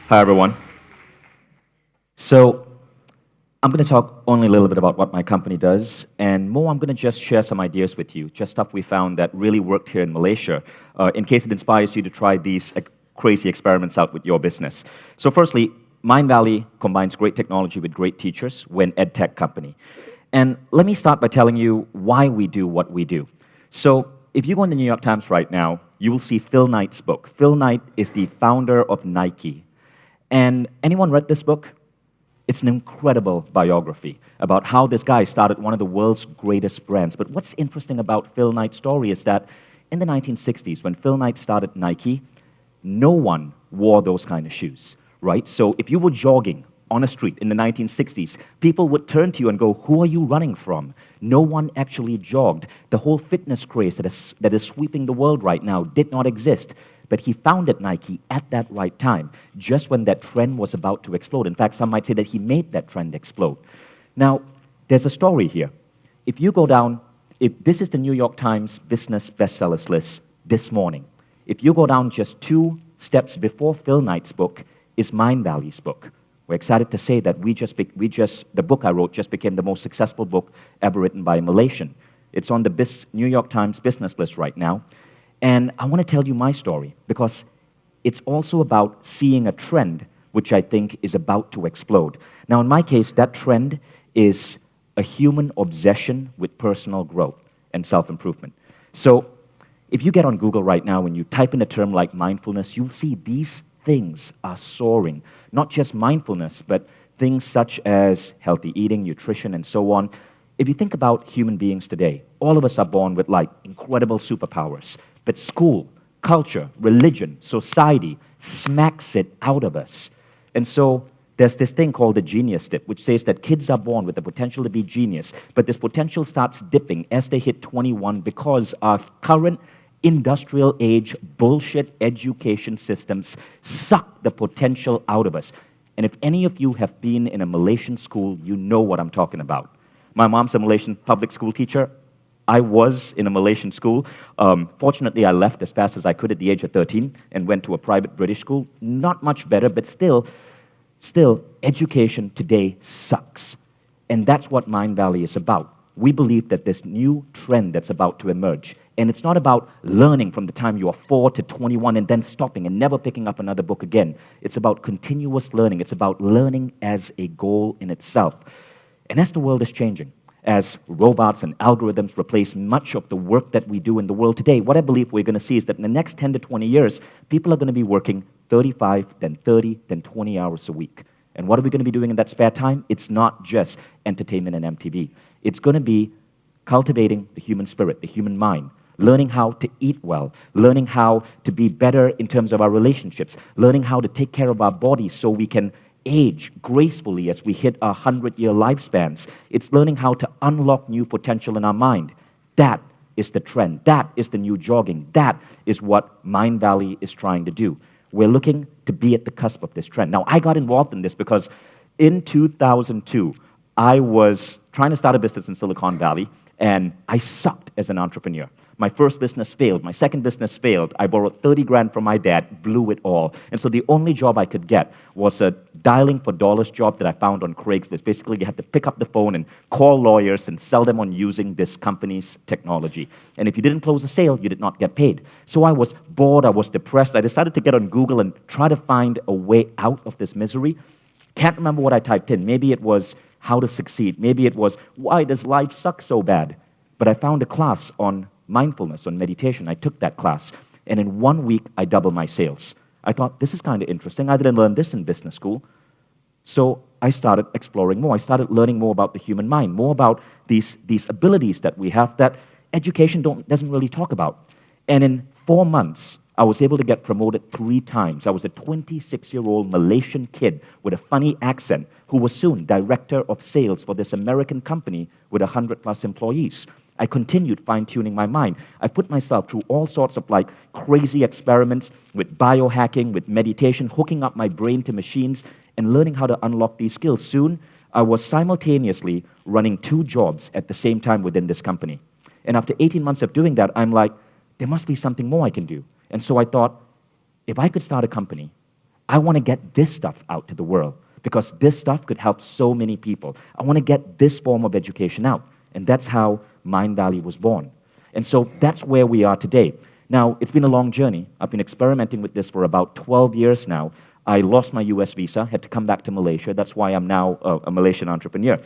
Hi, everyone. So I'm going to talk only a little bit about what my company does, and more I'm going to just share some ideas with you, just stuff we found that really worked here in Malaysia, in case it inspires you to try these crazy experiments out with your business. So firstly, Mindvalley combines great technology with great teachers. We're an edtech company. And let me start by telling you why we do what we do. So if you go in the New York Times right now, you will see Phil Knight's book. Phil Knight is the founder of Nike. And anyone read this book? It's an incredible biography about how this guy started one of the world's greatest brands. But what's interesting about Phil Knight's story is that in the 1960s, when Phil Knight started Nike, no one wore those kind of shoes, right? So if you were jogging on a street in the 1960s, people would turn to you and go, "Who are you running from?" No one actually jogged. The whole fitness craze that is sweeping the world right now did not exist. But he founded Nike at that right time, just when that trend was about to explode. In fact, some might say that he made that trend explode. Now, there's a story here. If you go down, if this is the New York Times business bestsellers list this morning. If you go down just 2 steps before Phil Knight's book is Mindvalley's book. We're excited to say that the book I wrote just became the most successful book ever written by a Malaysian. It's on the New York Times business list right now. And I want to tell you my story because it's also about seeing a trend which I think is about to explode. Now, in my case, that trend is a human obsession with personal growth and self-improvement. So if you get on Google right now and you type in a term like mindfulness, you'll see these things are soaring. Not just mindfulness, but things such as healthy eating, nutrition, and so on. If you think about human beings today, all of us are born with like incredible superpowers. But school, culture, religion, society smacks it out of us. And so there's this thing called the genius dip, which says that kids are born with the potential to be genius, but this potential starts dipping as they hit 21 because our current industrial age bullshit education systems suck the potential out of us. And if any of you have been in a Malaysian school, you know what I'm talking about. My mom's a Malaysian public school teacher. I was in a Malaysian school. Fortunately, I left as fast as I could at the age of 13 and went to a private British school. Not much better, but still, education today sucks. And that's what Mindvalley is about. We believe that this new trend that's about to emerge, and it's not about learning from the time you are 4 to 21 and then stopping and never picking up another book again. It's about continuous learning. It's about learning as a goal in itself. And as the world is changing, as robots and algorithms replace much of the work that we do in the world today, what I believe we're going to see is that in the next 10 to 20 years, people are going to be working 35, then 30, then 20 hours a week. And what are we going to be doing in that spare time? It's not just entertainment and MTV. It's going to be cultivating the human spirit, the human mind, learning how to eat well, learning how to be better in terms of our relationships, learning how to take care of our bodies so we can age gracefully as we hit our 100-year lifespans. It's learning how to unlock new potential in our mind. That is the trend. That is the new jogging. That is what Mindvalley is trying to do. We're looking to be at the cusp of this trend. Now, I got involved in this because in 2002, I was trying to start a business in Silicon Valley, and I sucked as an entrepreneur. My first business failed. My second business failed. I borrowed 30 grand from my dad, blew it all. And so the only job I could get was a dialing for dollars job that I found on Craigslist. Basically, you had to pick up the phone and call lawyers and sell them on using this company's technology. And if you didn't close a sale, you did not get paid. So I was bored. I was depressed. I decided to get on Google and try to find a way out of this misery. Can't remember what I typed in. Maybe it was how to succeed. Maybe it was why does life suck so bad? But I found a class on mindfulness, on meditation. I took that class, and in 1 week, I doubled my sales. I thought, this is kind of interesting. I didn't learn this in business school. So I started exploring more. I started learning more about the human mind, more about these abilities that we have that education doesn't really talk about. And in 4 months, I was able to get promoted 3 times. I was a 26-year-old Malaysian kid with a funny accent who was soon director of sales for this American company with 100+ employees. I continued fine-tuning my mind. I put myself through all sorts of like crazy experiments with biohacking, with meditation, hooking up my brain to machines, and learning how to unlock these skills. Soon, I was simultaneously running 2 jobs at the same time within this company. And after 18 months of doing that, I'm like, there must be something more I can do. And so I thought, if I could start a company I want to get this stuff out to the world because this stuff could help so many people. I want to get this form of education out. And that's how Mindvalley was born. And so that's where we are today. Now, it's been a long journey. I've been experimenting with this for about 12 years now. I lost my US visa, had to come back to Malaysia. That's why I'm now a Malaysian entrepreneur.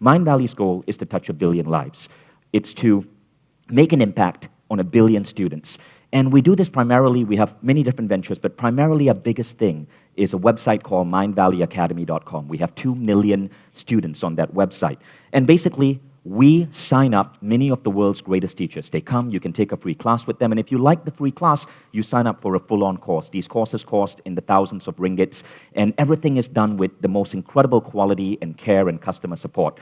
Mindvalley's goal is to touch 1 billion lives. It's to make an impact on 1 billion students. And we do this primarily, we have many different ventures, but primarily our biggest thing is a website called mindvalleyacademy.com. We have 2 million students on that website. And basically, we sign up many of the world's greatest teachers. They come, you can take a free class with them, and if you like the free class, you sign up for a full-on course. These courses cost in the thousands of ringgits, and everything is done with the most incredible quality and care and customer support.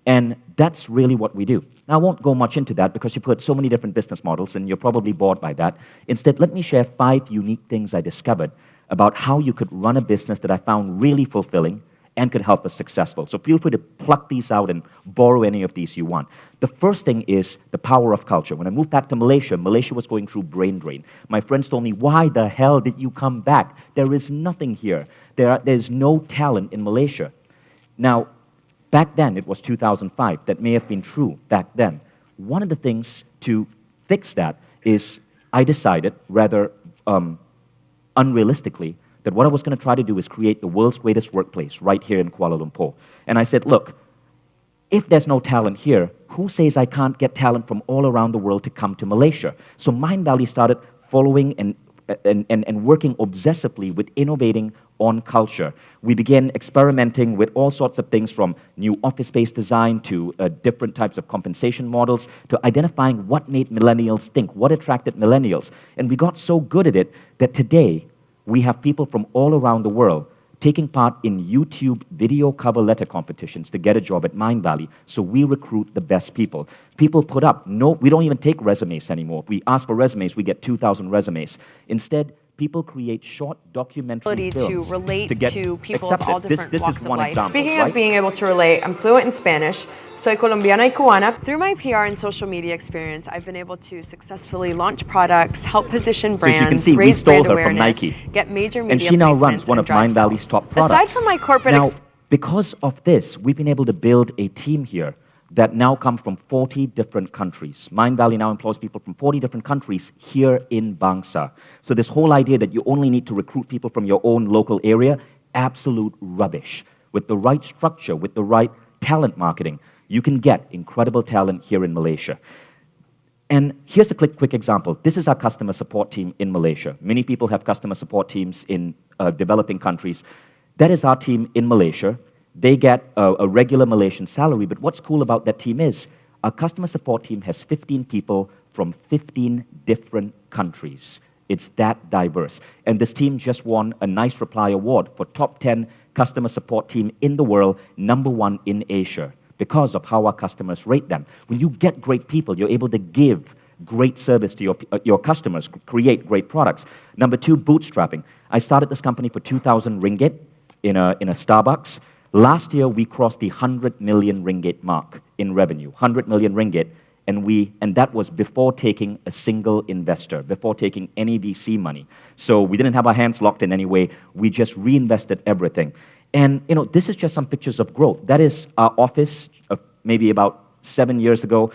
And that's really what we do. Now, I won't go much into that because you've heard so many different business models, and you're probably bored by that. Instead, let me share 5 unique things I discovered about how you could run a business that I found really fulfilling and could help us successful. So feel free to pluck these out and borrow any of these you want. The first thing is the power of culture. When I moved back to Malaysia, Malaysia was going through brain drain. My friends told me, why the hell did you come back? There is nothing here. There's no talent in Malaysia. Now, back then, it was 2005. That may have been true back then. One of the things to fix that is I decided, rather unrealistically, that what I was going to try to do is create the world's greatest workplace right here in Kuala Lumpur. And I said, look, if there's no talent here, who says I can't get talent from all around the world to come to Malaysia? So Mindvalley started following and working obsessively with innovating on culture. We began experimenting with all sorts of things from new office space design to different types of compensation models to identifying what made millennials think, what attracted millennials. And we got so good at it that today, we have people from all around the world taking part in YouTube video cover letter competitions to get a job at Mindvalley. So we recruit the best people. People put up, no, we don't even take resumes anymore. If we ask for resumes, we get 2,000 resumes. Instead, people create short documentary films to relate to get to people of accepted. all different This walks is of one life. example. Speaking right? of being able to relate, I'm fluent in Spanish. Soy colombiana y cubana. Through my PR and social media experience, I've been able to successfully launch products, help position brands, So as you can see, we raise stole brand her from awareness, Nike. get major media And she now placements, runs one and of drive Mindvalley's sales. top products. Aside from my corporate Now, because of this, we've been able to build a team here that now come from 40 different countries. Mindvalley now employs people from 40 different countries here in Bangsa. So this whole idea that you only need to recruit people from your own local area, absolute rubbish. With the right structure, with the right talent marketing, you can get incredible talent here in Malaysia. And here's a quick example. This is our customer support team in Malaysia. Many people have customer support teams in developing countries. That is our team in Malaysia. They get a regular Malaysian salary, but what's cool about that team is our customer support team has 15 people from 15 different countries. It's that diverse. And this team just won a Nice Reply Award for top 10 customer support team in the world, #1 in Asia, because of how our customers rate them. When you get great people, you're able to give great service to your customers, create great products. #2, bootstrapping. I started this company for 2,000 ringgit in a Starbucks. Last year, we crossed the 100 million ringgit mark in revenue, 100 million ringgit, and that was before taking a single investor, before taking any VC money. So we didn't have our hands locked in any way. We just reinvested everything. And this is just some pictures of growth. That is our office of maybe about 7 years ago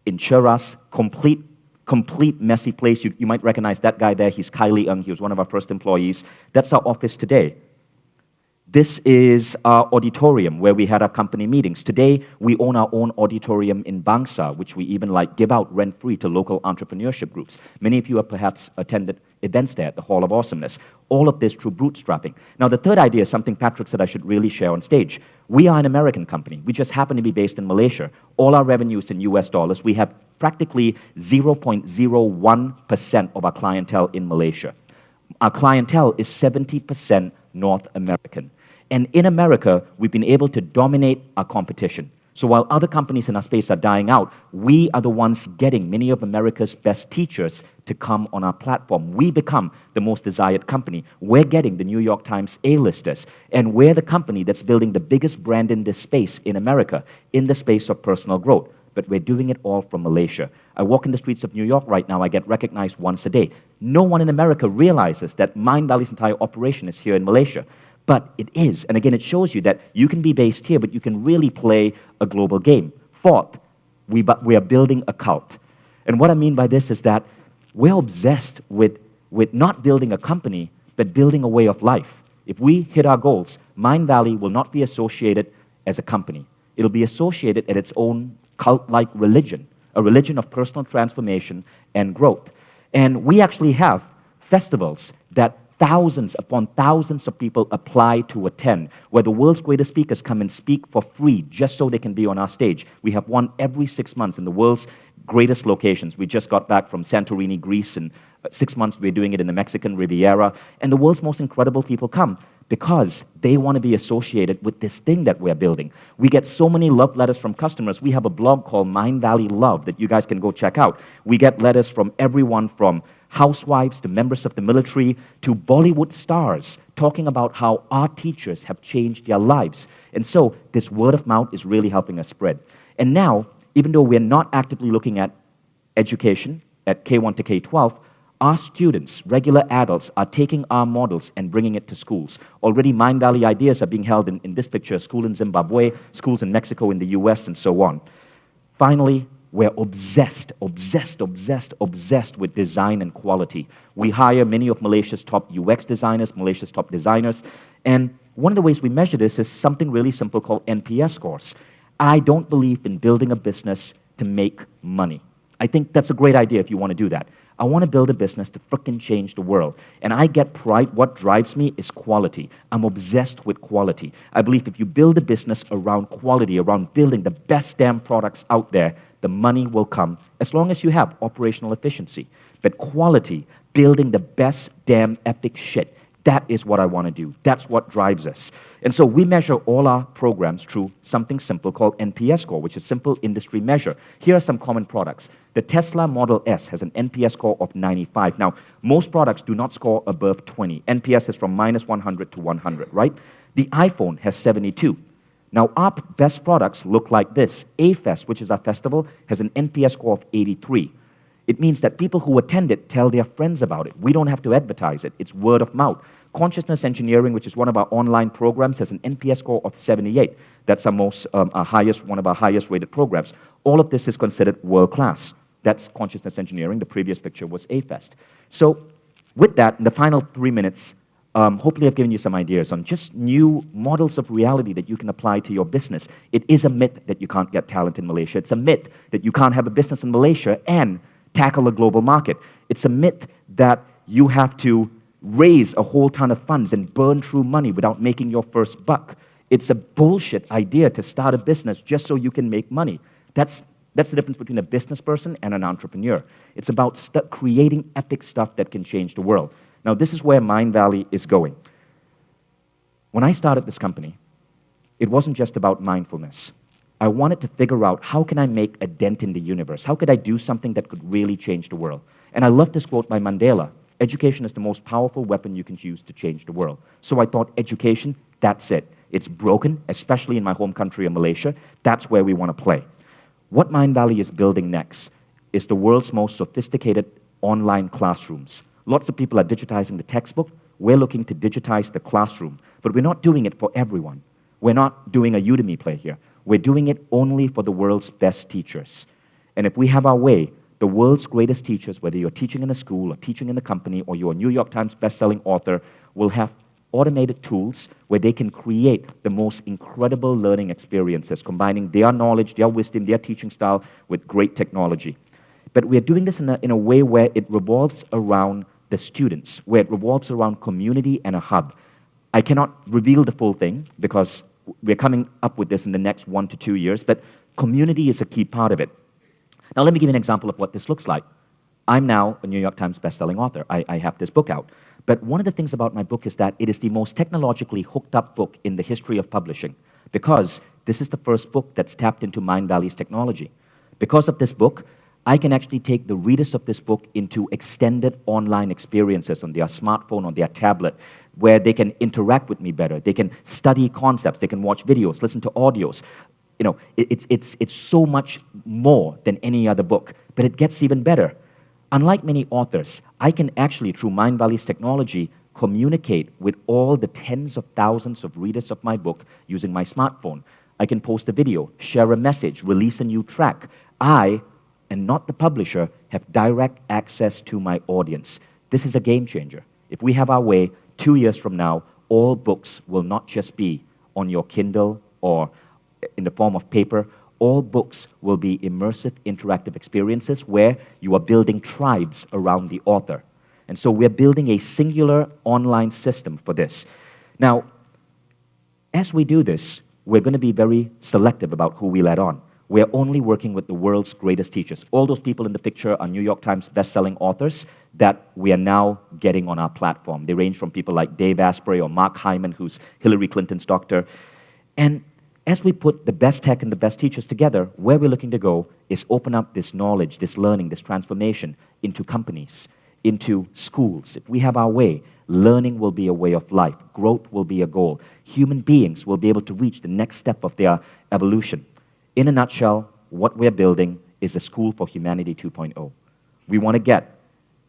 in Cheras, complete messy place. You might recognize that guy there. He's Kylie Ng. He was one of our first employees. That's our office today. This is our auditorium where we had our company meetings. Today, we own our own auditorium in Bangsa, which we even give out rent-free to local entrepreneurship groups. Many of you have perhaps attended events there at the Hall of Awesomeness. All of this through bootstrapping. Now, the third idea is something Patrick said I should really share on stage. We are an American company. We just happen to be based in Malaysia. All our revenue is in US dollars. We have practically 0.01% of our clientele in Malaysia. Our clientele is 70% North American. And in America, we've been able to dominate our competition. So while other companies in our space are dying out, we are the ones getting many of America's best teachers to come on our platform. We become the most desired company. We're getting the New York Times A-listers. And we're the company that's building the biggest brand in this space in America, in the space of personal growth. but we're doing it all from Malaysia. I walk in the streets of New York right now, I get recognized once a day. No one in America realizes that Mindvalley's entire operation is here in Malaysia. But it is, and again, it shows you that you can be based here, but you can really play a global game. Fourth, we are building a cult. And what I mean by this is that we're obsessed with not building a company, but building a way of life. If we hit our goals, Mindvalley will not be associated as a company. It'll be associated as its own cult-like religion, a religion of personal transformation and growth. And we actually have festivals that thousands upon thousands of people apply to attend, where the world's greatest speakers come and speak for free just so they can be on our stage. We have one every 6 months in the world's greatest locations. We just got back from Santorini, Greece, and 6 months we're doing it in the Mexican Riviera. And the world's most incredible people come because they want to be associated with this thing that we're building. We get so many love letters from customers. We have a blog called Mindvalley Love that you guys can go check out. We get letters from everyone from housewives to members of the military to Bollywood stars talking about how our teachers have changed their lives. And so this word of mouth is really helping us spread. And now, even though we're not actively looking at education at K1 to K12, our students, regular adults, are taking our models and bringing it to schools. Already Mindvalley ideas are being held in this picture, a school in Zimbabwe, schools in Mexico, in the US, and so on. Finally, we're obsessed with design and quality. We hire many of Malaysia's top UX designers, Malaysia's top designers, and one of the ways we measure this is something really simple called NPS scores. I don't believe in building a business to make money. I think that's a great idea if you want to do that. I want to build a business to frickin' change the world. And I get pride. What drives me is quality. I'm obsessed with quality. I believe if you build a business around quality, around building the best damn products out there, the money will come as long as you have operational efficiency. But quality, building the best damn epic shit, that is what I want to do. That's what drives us. And so we measure all our programs through something simple called NPS score, which is simple industry measure. Here are some common products. The Tesla Model S has an NPS score of 95. Now, most products do not score above 20. NPS is from minus 100 to 100, right? The iPhone has 72. Now, our best products look like this. A-Fest, which is our festival, has an NPS score of 83. It means that people who attend it tell their friends about it. We don't have to advertise it. It's word of mouth. Consciousness Engineering, which is one of our online programs, has an NPS score of 78. That's one of our highest rated programs. All of this is considered world-class. That's Consciousness Engineering. The previous picture was A-Fest. So with that, in the final 3 minutes, hopefully I've given you some ideas on just new models of reality that you can apply to your business. It is a myth that you can't get talent in Malaysia. It's a myth that you can't have a business in Malaysia and tackle a global market. It's a myth that you have to raise a whole ton of funds and burn through money without making your first buck. It's a bullshit idea to start a business just so you can make money. That's the difference between a business person and an entrepreneur. It's about creating epic stuff that can change the world. Now, this is where Mindvalley is going. When I started this company, it wasn't just about mindfulness. I wanted to figure out how can I make a dent in the universe? How could I do something that could really change the world? And I love this quote by Mandela. Education is the most powerful weapon you can use to change the world. So I thought education, that's it. It's broken, especially in my home country of Malaysia. That's where we want to play. What Mindvalley is building next is the world's most sophisticated online classrooms. Lots of people are digitizing the textbook. We're looking to digitize the classroom. But we're not doing it for everyone. We're not doing a Udemy play here. We're doing it only for the world's best teachers. And if we have our way, the world's greatest teachers, whether you're teaching in a school or teaching in a company or you're a New York Times bestselling author, will have automated tools where they can create the most incredible learning experiences, combining their knowledge, their wisdom, their teaching style with great technology. But we're doing this in a way where it revolves around the students, where it revolves around community and a hub. I cannot reveal the full thing because we're coming up with this in the next 1 to 2 years, but community is a key part of it. Now, let me give you an example of what this looks like. I'm now a New York Times bestselling author. I have this book out. But one of the things about my book is that it is the most technologically hooked up book in the history of publishing because this is the first book that's tapped into Mindvalley's technology. Because of this book, I can actually take the readers of this book into extended online experiences on their smartphone, on their tablet, where they can interact with me better. They can study concepts. They can watch videos, listen to audios. it's so much more than any other book, but it gets even better. Unlike many authors, I can actually, through Mindvalley's technology, communicate with all the tens of thousands of readers of my book using my smartphone. I can post a video, share a message, release a new track. I, and not the publisher, have direct access to my audience. This is a game changer. If we have our way, 2 years from now, all books will not just be on your Kindle or in the form of paper. All books will be immersive, interactive experiences where you are building tribes around the author. And so we're building a singular online system for this. Now, as we do this, we're going to be very selective about who we let on. We're only working with the world's greatest teachers. All those people in the picture are New York Times best-selling authors that we are now getting on our platform. They range from people like Dave Asprey or Mark Hyman, who's Hillary Clinton's doctor. And as we put the best tech and the best teachers together, where we're looking to go is open up this knowledge, this learning, this transformation into companies, into schools. If we have our way, learning will be a way of life. Growth will be a goal. Human beings will be able to reach the next step of their evolution. In a nutshell, what we're building is a school for humanity 2.0. We want to get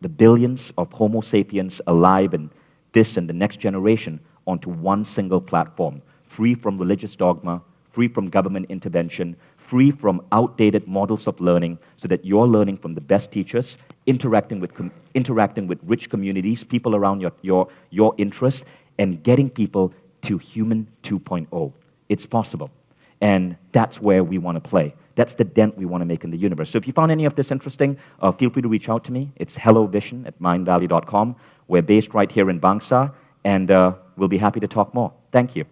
the billions of Homo sapiens alive in this and the next generation onto one single platform, free from religious dogma, free from government intervention, free from outdated models of learning, so that you're learning from the best teachers, interacting with rich communities, people around your interests, and getting people to human 2.0. It's possible. And that's where we want to play. That's the dent we want to make in the universe. So if you found any of this interesting, feel free to reach out to me. It's hellovishen@mindvalley.com. We're based right here in Bangsa, and we'll be happy to talk more. Thank you.